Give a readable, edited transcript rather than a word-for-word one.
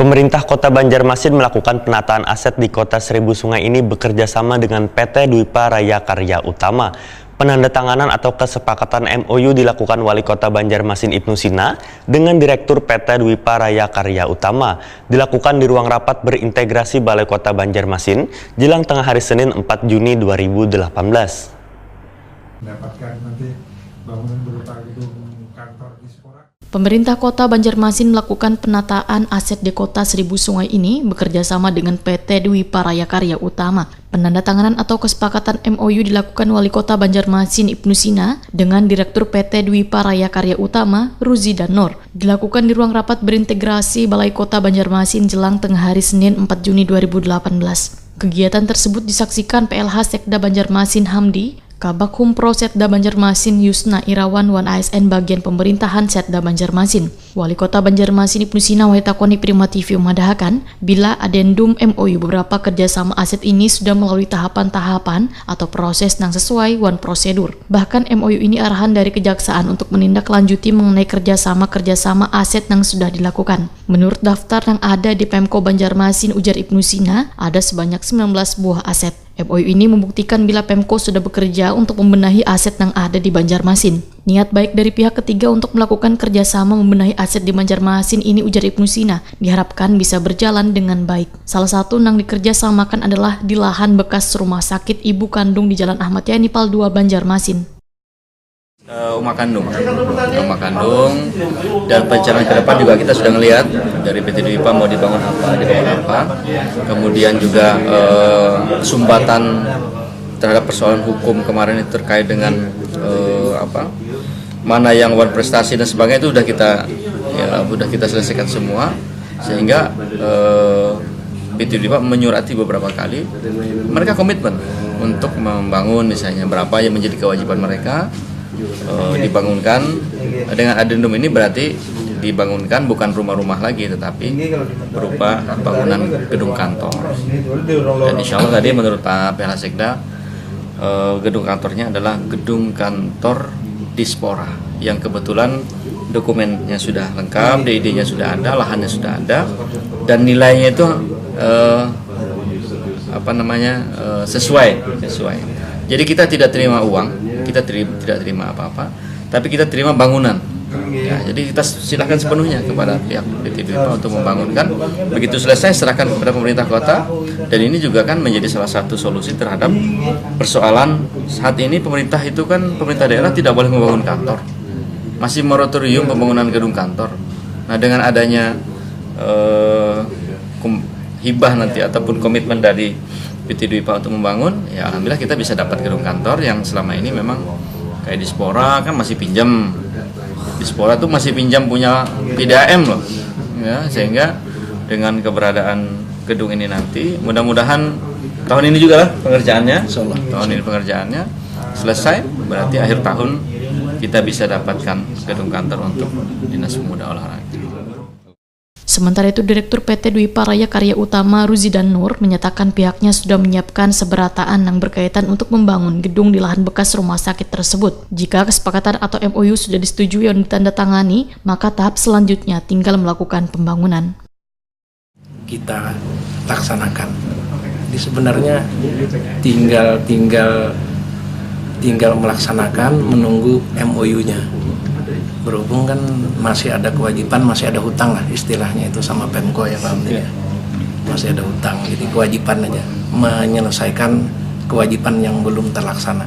Pemerintah Kota Banjarmasin melakukan penataan aset di Kota Seribu Sungai ini bekerja sama dengan PT Dwipa Raya Karya Utama. Penandatanganan atau kesepakatan MOU dilakukan Wali Kota Banjarmasin Ibnu Sina dengan Direktur PT Dwipa Raya Karya Utama. Dilakukan di ruang rapat berintegrasi Balai Kota Banjarmasin jelang tengah hari Senin 4 Juni 2018. Mendapatkan nanti bangunan berupa gedung kantor Dispora. Pemerintah Kota Banjarmasin melakukan penataan aset di Kota Seribu Sungai ini bekerja sama dengan PT Dwipa Raya Karya Utama. Penandatanganan atau kesepakatan MOU dilakukan Wali Kota Banjarmasin Ibnu Sina dengan Direktur PT Dwipa Raya Karya Utama Ruzi dan Nur. Dilakukan di ruang rapat berintegrasi Balai Kota Banjarmasin jelang tengah hari Senin 4 Juni 2018. Kegiatan tersebut disaksikan PLH Sekda Banjarmasin Hamdi, Kabak Humpro Setda Banjarmasin Yusna Irawan Wan ASN bagian pemerintahan Setda Banjarmasin. Wali Kota Banjarmasin Ibnu Sina Waitakoni Prima TV memadahakan bila adendum MOU beberapa kerjasama aset ini sudah melalui tahapan-tahapan atau proses yang sesuai wan prosedur. Bahkan MOU ini arahan dari Kejaksaan untuk menindaklanjuti mengenai kerjasama aset yang sudah dilakukan. Menurut daftar yang ada di Pemko Banjarmasin, ujar Ibnu Sina, ada sebanyak 19 buah aset. MOU ini membuktikan bila Pemko sudah bekerja untuk membenahi aset yang ada di Banjarmasin. Niat baik dari pihak ketiga untuk melakukan kerjasama membenahi aset di Banjarmasin ini, ujar Ibnu Sina, diharapkan bisa berjalan dengan baik. Salah satu yang dikerjasamakan adalah di lahan bekas rumah sakit ibu kandung di Jalan Ahmad Yani Pal 2 Banjarmasin. Rumah kandung, dan perencanaan ke depan juga kita sudah melihat dari PT Dwipa mau dibangun apa, kemudian juga sumbatan terhadap persoalan hukum kemarin itu terkait dengan mana yang wan prestasi dan sebagainya itu sudah kita selesaikan semua, sehingga PT Dwipa menyurati beberapa kali mereka komitmen untuk membangun, misalnya berapa yang menjadi kewajiban mereka. Dibangunkan dengan adendum ini berarti dibangunkan bukan rumah-rumah lagi tetapi berupa bangunan gedung kantor. Dan insya Allah tadi menurut Pak PLH Sekda gedung kantornya adalah gedung kantor Dispora yang kebetulan dokumennya sudah lengkap, DID-nya sudah ada, lahannya sudah ada, dan nilainya itu sesuai. Jadi kita tidak terima uang, kita tidak terima apa-apa, tapi kita terima bangunan. Ya, jadi kita silakan sepenuhnya kepada pihak PT Dwipa untuk membangunkan. Begitu selesai serahkan kepada pemerintah kota, dan ini juga kan menjadi salah satu solusi terhadap persoalan saat ini pemerintah daerah tidak boleh membangun kantor, masih moratorium pembangunan gedung kantor. Nah, dengan adanya hibah nanti ataupun komitmen dari PT Dwipa untuk membangun, ya alhamdulillah kita bisa dapat gedung kantor yang selama ini memang kayak Dispora kan masih pinjam. Dispora tuh masih pinjam punya PDAM loh, ya, sehingga dengan keberadaan gedung ini nanti mudah-mudahan tahun ini juga lah pengerjaannya, selesai, berarti akhir tahun kita bisa dapatkan gedung kantor untuk Dinas Pemuda Olahraga. Sementara itu, Direktur PT Dwipa Raya Karya Utama Ruzi dan Nur menyatakan pihaknya sudah menyiapkan seberataan yang berkaitan untuk membangun gedung di lahan bekas rumah sakit tersebut. Jika kesepakatan atau MOU sudah disetujui dan ditandatangani, maka tahap selanjutnya tinggal melakukan pembangunan. Kita laksanakan. Jadi sebenarnya tinggal melaksanakan, menunggu MOU-nya. Berhubung kan masih ada kewajiban, masih ada hutang lah istilahnya itu sama Pemko ya Pak Hamdi ya. Masih ada hutang, jadi kewajiban aja menyelesaikan kewajiban yang belum terlaksana.